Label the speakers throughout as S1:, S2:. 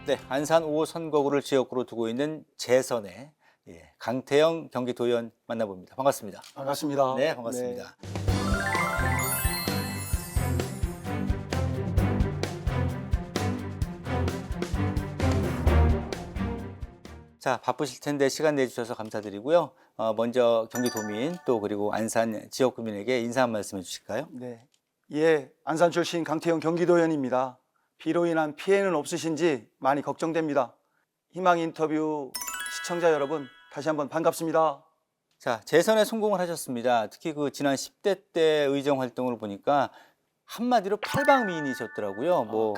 S1: 네, 안산 5호 선거구를 지역구로 두고 있는 재선의 강태영 경기도의원 만나봅니다. 반갑습니다.
S2: 반갑습니다.
S1: 네, 반갑습니다. 자, 바쁘실 텐데 시간 내주셔서 감사드리고요. 먼저 경기도민 또 그리고 안산 지역구민에게 인사 한 말씀 해주실까요?
S2: 네. 예, 안산 출신 강태영 경기도의원입니다. 비로 인한 피해는 없으신지 많이 걱정됩니다. 희망 인터뷰 시청자 여러분, 다시 한번 반갑습니다.
S1: 자, 재선에 성공을 하셨습니다. 특히 그 지난 10대 때 의정 활동을 보니까 한마디로 팔방미인이셨더라고요.
S2: 그래요?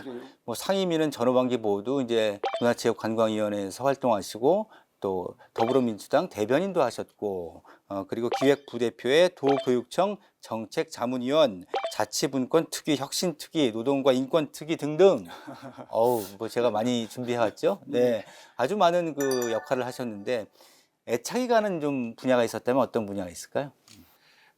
S1: 뭐 상임위는 전후반기 모두 이제 문화체육관광위원회에서 활동하시고 또 더불어민주당 대변인도 하셨고 그리고 기획부대표의 도교육청 정책자문위원, 자치분권특위, 혁신특위, 노동과 인권특위 등등. 뭐 제가 많이 준비해왔죠. 네, 아주 많은 그 역할을 하셨는데 애착이 가는 좀 분야가 있었다면 어떤 분야가 있을까요?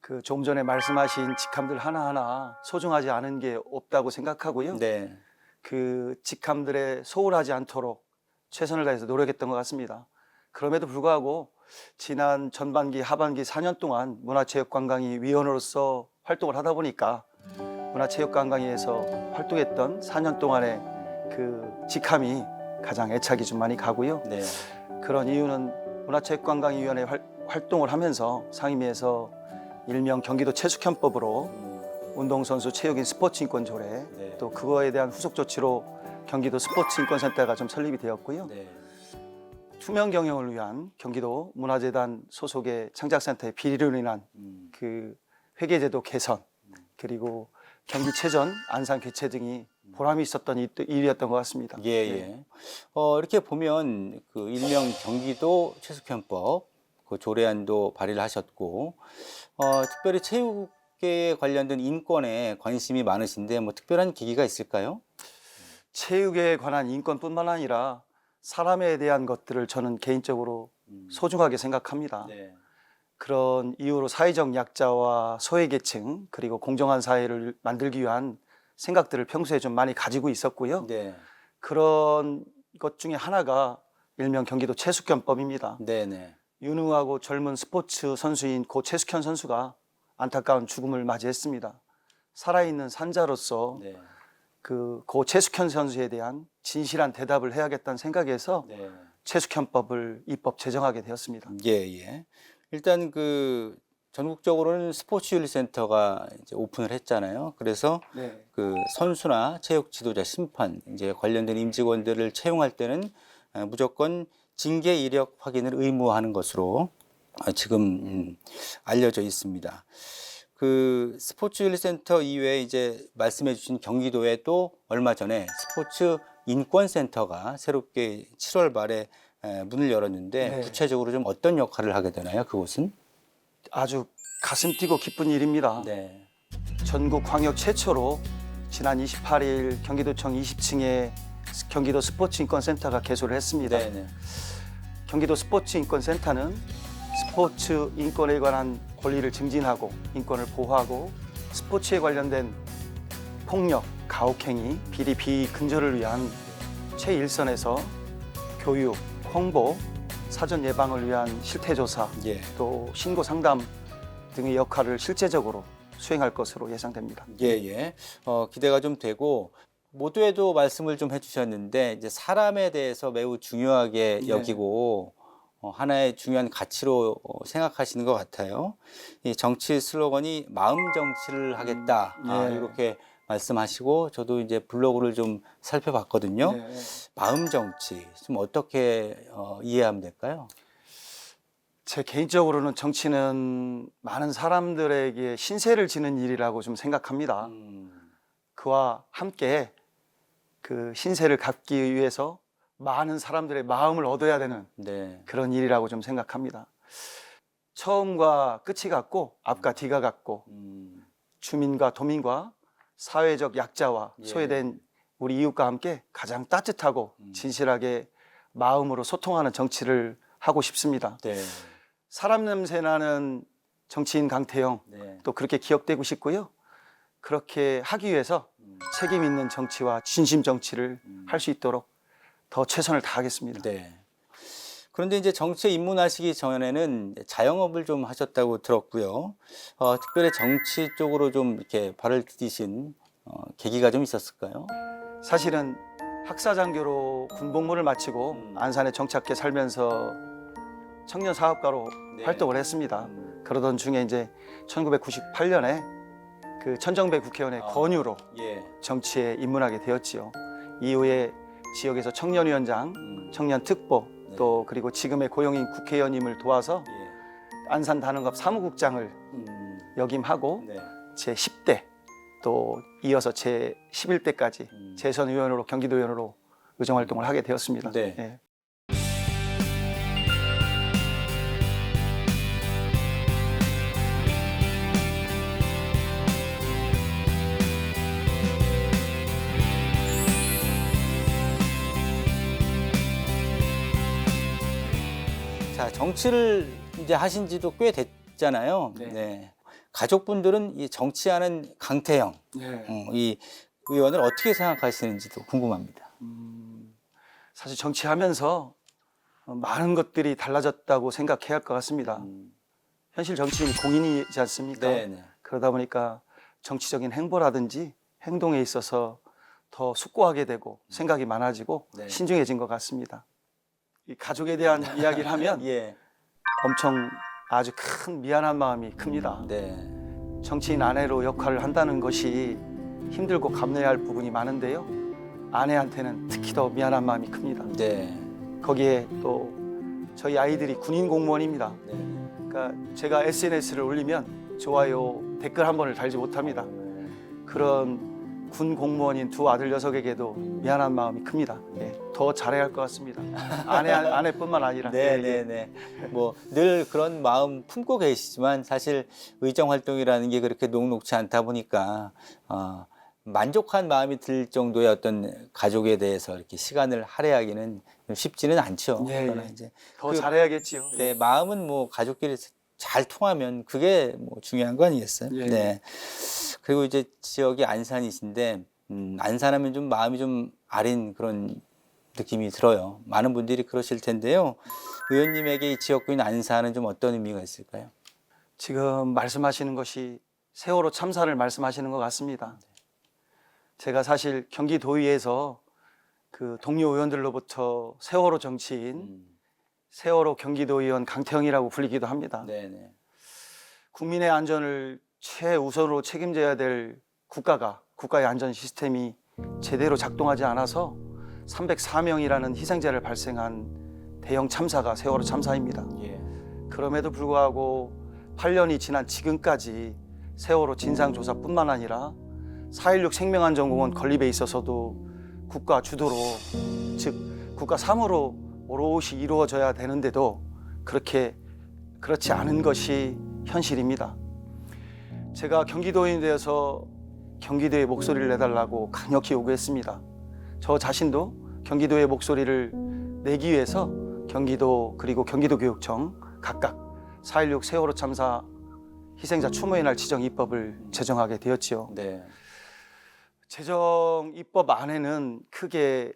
S2: 그 조금 전에 말씀하신 직함들 하나하나 소중하지 않은 게 없다고 생각하고요.
S1: 네,
S2: 그 직함들에 소홀하지 않도록 최선을 다해서 노력했던 것 같습니다. 그럼에도 불구하고 지난 전반기, 하반기 4년 동안 문화체육관광위 위원으로서 활동을 하다 보니까 문화체육관광위에서 활동했던 4년 동안의 그 직함이 가장 애착이 좀 많이 가고요.
S1: 네,
S2: 그런 이유는 문화체육관광위원회 활동을 하면서 상임위에서 일명 경기도 체숙현법으로 운동선수 체육인 스포츠인권 조례,
S1: 네.
S2: 또 그거에 대한 후속 조치로 경기도 스포츠인권센터가 좀 설립이 되었고요.
S1: 네.
S2: 투명 경영을 위한 경기도 문화재단 소속의 창작센터의 비리로 인한 그 회계제도 개선, 그리고 경기체전, 안산 개최 등이 보람이 있었던 일이었던 것 같습니다.
S1: 예, 예. 이렇게 보면 그 일명 경기도 체숙현법 그 조례안도 발의를 하셨고, 특별히 체육계에 관련된 인권에 관심이 많으신데 뭐 특별한 계기가 있을까요?
S2: 체육에 관한 인권뿐만 아니라 사람에 대한 것들을 저는 개인적으로 소중하게 생각합니다.
S1: 네.
S2: 그런 이유로 사회적 약자와 소외계층, 그리고 공정한 사회를 만들기 위한 생각들을 평소에 좀 많이 가지고 있었고요.
S1: 네.
S2: 그런 것 중에 하나가 일명 경기도 체숙현법입니다.
S1: 네, 네.
S2: 유능하고 젊은 스포츠 선수인 고 최숙현 선수가 안타까운 죽음을 맞이했습니다. 살아있는 산자로서
S1: 네.
S2: 고 최숙현 선수에 대한 진실한 대답을 해야겠다는 생각에서
S1: 네.
S2: 체숙현법을 입법 제정하게 되었습니다.
S1: 예, 예. 일단 그 전국적으로는 스포츠윤리센터가 이제 오픈을 했잖아요. 그래서
S2: 네.
S1: 그 선수나 체육 지도자, 심판 이제 관련된 임직원들을 채용할 때는 무조건 징계 이력 확인을 의무화하는 것으로 지금 알려져 있습니다. 그 스포츠윤리센터 이외에 이제 말씀해주신 경기도에 또 얼마 전에 스포츠 인권센터가 새롭게 7월 말에 문을 열었는데
S2: 네.
S1: 구체적으로 좀 어떤 역할을 하게 되나요? 그곳은?
S2: 아주 가슴 뛰고 기쁜 일입니다.
S1: 네.
S2: 전국 광역 최초로 지난 28일 경기도청 20층에 경기도 스포츠인권센터가 개소를 했습니다.
S1: 네네.
S2: 경기도 스포츠인권센터는 스포츠 인권에 관한 권리를 증진하고 인권을 보호하고 스포츠에 관련된 폭력, 가혹행위, 비리, 비근절을 위한 최일선에서 교육, 홍보, 사전 예방을 위한 실태조사,
S1: 예.
S2: 또 신고 상담 등의 역할을 실제적으로 수행할 것으로 예상됩니다.
S1: 예, 예. 기대가 좀 되고 모두에도 말씀을 좀 해주셨는데 이제 사람에 대해서 매우 중요하게
S2: 네.
S1: 여기고 하나의 중요한 가치로 생각하시는 것 같아요. 이 정치 슬로건이 마음 정치를 하겠다.
S2: 예.
S1: 이렇게 말씀하시고 저도 이제 블로그를 좀 살펴봤거든요.
S2: 네.
S1: 마음 정치 좀 어떻게 이해하면 될까요?
S2: 제 개인적으로는 정치는 많은 사람들에게 신세를 지는 일이라고 좀 생각합니다. 그와 함께 그 신세를 갚기 위해서 많은 사람들의 마음을 얻어야 되는
S1: 네.
S2: 그런 일이라고 좀 생각합니다. 처음과 끝이 같고 앞과 뒤가 같고 주민과 도민과 사회적 약자와
S1: 예.
S2: 소외된 우리 이웃과 함께 가장 따뜻하고 진실하게 마음으로 소통하는 정치를 하고 싶습니다.
S1: 네.
S2: 사람 냄새 나는 정치인 강태영,
S1: 네.
S2: 또 그렇게 기억되고 싶고요. 그렇게 하기 위해서 책임 있는 정치와 진심 정치를 할 수 있도록 더 최선을 다하겠습니다.
S1: 네. 그런데 이제 정치에 입문하시기 전에는 자영업을 좀 하셨다고 들었고요. 특별히 정치 쪽으로 좀 이렇게 발을 디디신 계기가 좀 있었을까요?
S2: 사실은 학사장교로 군복무를 마치고 안산에 정착해 살면서 청년 사업가로
S1: 네.
S2: 활동을 했습니다. 그러던 중에 이제 1998년에 그 천정배 국회의원의 권유로
S1: 예.
S2: 정치에 입문하게 되었지요. 이후에 지역에서 청년위원장, 청년특보
S1: 네.
S2: 또 그리고 지금의 고용인 국회의원님을 도와서
S1: 예.
S2: 안산 단원갑 사무국장을 역임하고
S1: 네.
S2: 제 10대 또 이어서 제 11대까지 재선 의원으로 경기도 의원으로 의정 활동을 하게 되었습니다.
S1: 네.
S2: 예.
S1: 자, 정치를 이제 하신 지도 꽤 됐잖아요.
S2: 네.
S1: 네. 가족분들은 이 정치하는 강태형,
S2: 네.
S1: 이 의원을 어떻게 생각하시는지도 궁금합니다.
S2: 사실 정치하면서 많은 것들이 달라졌다고 생각해야 할 것 같습니다. 현실 정치인이 공인이지 않습니까?
S1: 네.
S2: 그러다 보니까 정치적인 행보라든지 행동에 있어서 더 숙고하게 되고 생각이 많아지고
S1: 네.
S2: 신중해진 것 같습니다. 이 가족에 대한 이야기를 하면
S1: 예.
S2: 엄청 아주 큰 미안한 마음이 큽니다.
S1: 네.
S2: 정치인 아내로 역할을 한다는 것이 힘들고 감내해야 할 부분이 많은데요. 아내한테는 특히 더 미안한 마음이 큽니다.
S1: 네.
S2: 거기에 또 저희 아이들이 군인 공무원입니다.
S1: 네.
S2: 그러니까 제가 SNS를 올리면 좋아요, 댓글 한 번을 달지 못합니다. 그런 군 공무원인 두 아들 녀석에게도 미안한 마음이 큽니다. 예, 더 잘해야 할 것 같습니다. 아내뿐만 아니라. 예, 예.
S1: 네네네. 뭐 늘 그런 마음 품고 계시지만 사실 의정 활동이라는 게 그렇게 녹록지 않다 보니까 만족한 마음이 들 정도의 어떤 가족에 대해서 이렇게 시간을 할애하기는 쉽지는 않죠.
S2: 예,
S1: 그러나
S2: 예.
S1: 이제
S2: 더 잘해야겠지요.
S1: 네, 마음은 뭐 가족끼리 잘 통하면 그게 뭐 중요한 거 아니겠어요?
S2: 예.
S1: 네. 그리고 이제 지역이 안산이신데 안산하면 좀 마음이 좀 아린 그런 느낌이 들어요. 많은 분들이 그러실 텐데요. 의원님에게 이 지역구인 안산은 좀 어떤 의미가 있을까요?
S2: 지금 말씀하시는 것이 세월호 참사를 말씀하시는 것 같습니다. 제가 사실 경기도의회에서 그 동료 의원들로부터 세월호 정치인, 세월호 경기도의원 강태형이라고 불리기도 합니다.
S1: 네네.
S2: 국민의 안전을 최우선으로 책임져야 될 국가의 안전 시스템이 제대로 작동하지 않아서 304명이라는 희생자를 발생한 대형 참사가 세월호 참사입니다.
S1: 예.
S2: 그럼에도 불구하고 8년이 지난 지금까지 세월호 진상조사뿐만 아니라 4.16 생명안전공원 건립에 있어서도 국가 주도로, 즉 국가 사무로 오롯이 이루어져야 되는데도 그렇지 않은 것이 현실입니다. 제가 경기도인이 되어서 경기도의 목소리를 내달라고 강력히 요구했습니다. 저 자신도 경기도의 목소리를 내기 위해서 경기도 그리고 경기도교육청 각각 4.16 세월호 참사 희생자 추모의 날 지정 입법을 제정하게 되었지요.
S1: 네.
S2: 제정 입법 안에는 크게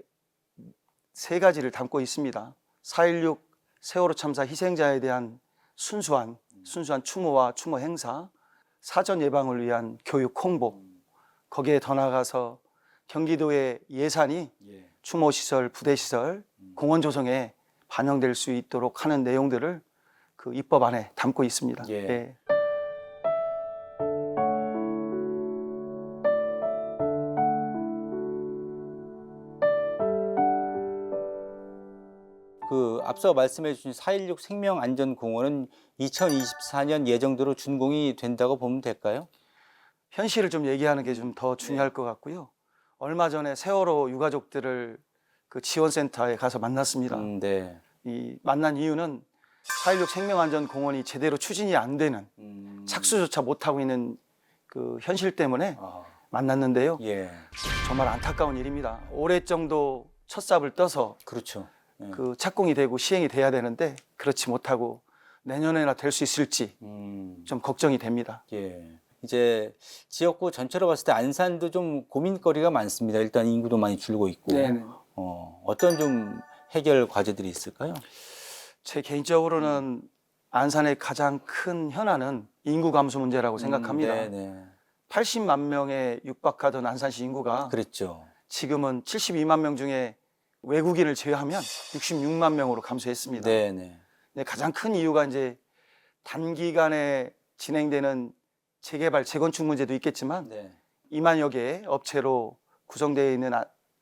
S2: 세 가지를 담고 있습니다. 4.16 세월호 참사 희생자에 대한 순수한 추모와 추모 행사, 사전 예방을 위한 교육 홍보, 거기에 더 나아가서 경기도의 예산이
S1: 예.
S2: 추모시설, 부대시설, 공원 조성에 반영될 수 있도록 하는 내용들을 그 입법 안에 담고 있습니다.
S1: 예.
S2: 예.
S1: 그 앞서 말씀해 주신 4.16 생명안전공원은 2024년 예정대로 준공이 된다고 보면 될까요?
S2: 현실을 좀 얘기하는 게 좀 더 중요할 것 같고요. 얼마 전에 세월호 유가족들을 그 지원센터에 가서 만났습니다.
S1: 네.
S2: 이 만난 이유는 4.16 생명안전공원이 제대로 추진이 안 되는 착수조차 못하고 있는 그 현실 때문에 만났는데요.
S1: 예.
S2: 정말 안타까운 일입니다. 올해 정도 첫 삽을 떠서
S1: 그렇죠. 예.
S2: 그 착공이 되고 시행이 돼야 되는데 그렇지 못하고 내년에나 될 수 있을지 좀 걱정이 됩니다.
S1: 예. 이제 지역구 전체로 봤을 때 안산도 좀 고민거리가 많습니다. 일단 인구도 많이 줄고 있고,
S2: 네네.
S1: 어떤 좀 해결 과제들이 있을까요?
S2: 제 개인적으로는 안산의 가장 큰 현안은 인구 감소 문제라고 생각합니다.
S1: 네.
S2: 80만 명에 육박하던 안산시 인구가
S1: 그랬죠.
S2: 지금은 72만 명 중에 외국인을 제외하면 66만 명으로 감소했습니다.
S1: 네.
S2: 네, 가장 큰 이유가 이제 단기간에 진행되는 재개발, 재건축 문제도 있겠지만
S1: 네.
S2: 2만여 개의 업체로 구성되어 있는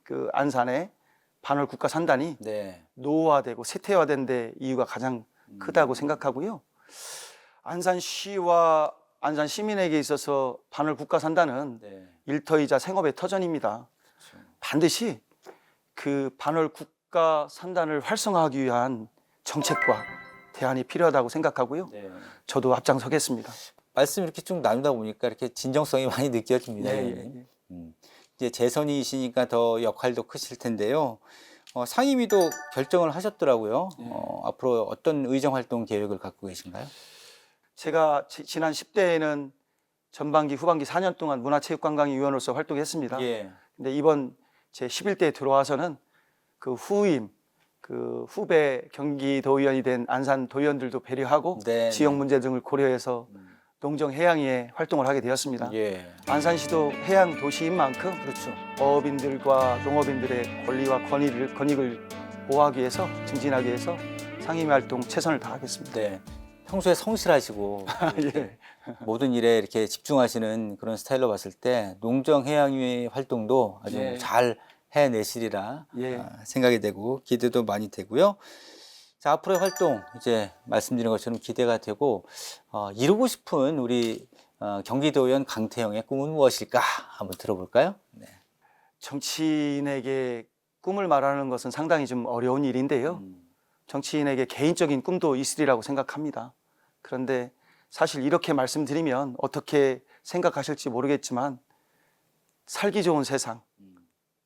S2: 그 안산의 반월 국가 산단이
S1: 네.
S2: 노후화되고 쇠퇴화된 데 이유가 가장 크다고 생각하고요. 안산시와 안산 시민에게 있어서 반월 국가 산단은
S1: 네.
S2: 일터이자 생업의 터전입니다.
S1: 그렇죠.
S2: 반드시 그 반월 국가 산단을 활성화하기 위한 정책과 대안이 필요하다고 생각하고요.
S1: 네.
S2: 저도 앞장서겠습니다.
S1: 말씀 이렇게 쭉 나누다 보니까 이렇게 진정성이 많이 느껴집니다.
S2: 네,
S1: 의원님. 이제 재선이시니까 더 역할도 크실 텐데요. 상임위도 결정을 하셨더라고요.
S2: 네.
S1: 앞으로 어떤 의정 활동 계획을 갖고 계신가요?
S2: 제가 지난 10대에는 전반기, 후반기 4년 동안 문화체육관광위원으로서 활동했습니다.
S1: 예.
S2: 근데 이번 제 11대에 들어와서는 그 후임, 그 후배 경기도의원이 된 안산 도의원들도 배려하고
S1: 네.
S2: 지역 문제 등을 고려해서 농정해양위에 활동을 하게 되었습니다.
S1: 예.
S2: 안산시도 해양 도시인 만큼
S1: 그렇죠.
S2: 어업인들과 농업인들의 권리와 권익을 보호하기 위해서, 증진하기 위해서 상임위 활동 최선을 다하겠습니다.
S1: 네. 평소에 성실하시고
S2: 예.
S1: 모든 일에 이렇게 집중하시는 그런 스타일로 봤을 때 농정해양위 활동도 아주
S2: 예.
S1: 잘 해내시리라
S2: 예.
S1: 생각이 되고 기대도 많이 되고요. 자, 앞으로의 활동 이제 말씀드린 것처럼 기대가 되고 이루고 싶은 우리 경기도의원 강태형의 꿈은 무엇일까 한번 들어볼까요? 네.
S2: 정치인에게 꿈을 말하는 것은 상당히 좀 어려운 일인데요. 정치인에게 개인적인 꿈도 있으리라고 생각합니다. 그런데 사실 이렇게 말씀드리면 어떻게 생각하실지 모르겠지만 살기 좋은 세상,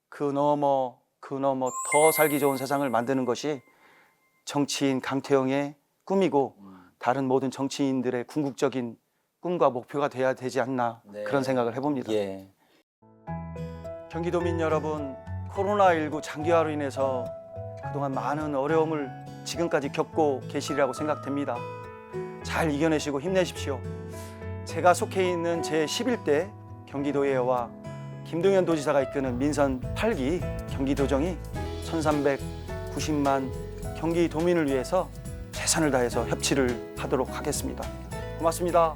S2: 그 너머 더 살기 좋은 세상을 만드는 것이 정치인 강태형의 꿈이고 다른 모든 정치인들의 궁극적인 꿈과 목표가 돼야 되지 않나
S1: 네.
S2: 그런 생각을 해봅니다.
S1: 예.
S2: 경기도민 여러분, 코로나19 장기화로 인해서 그동안 많은 어려움을 지금까지 겪고 계시리라고 생각됩니다. 잘 이겨내시고 힘내십시오. 제가 속해 있는 제11대 경기도의회와 김동연 도지사가 이끄는 민선 8기 경기도정이 1390만 경기도민을 위해서 최선을 다해서 협치를 하도록 하겠습니다. 고맙습니다.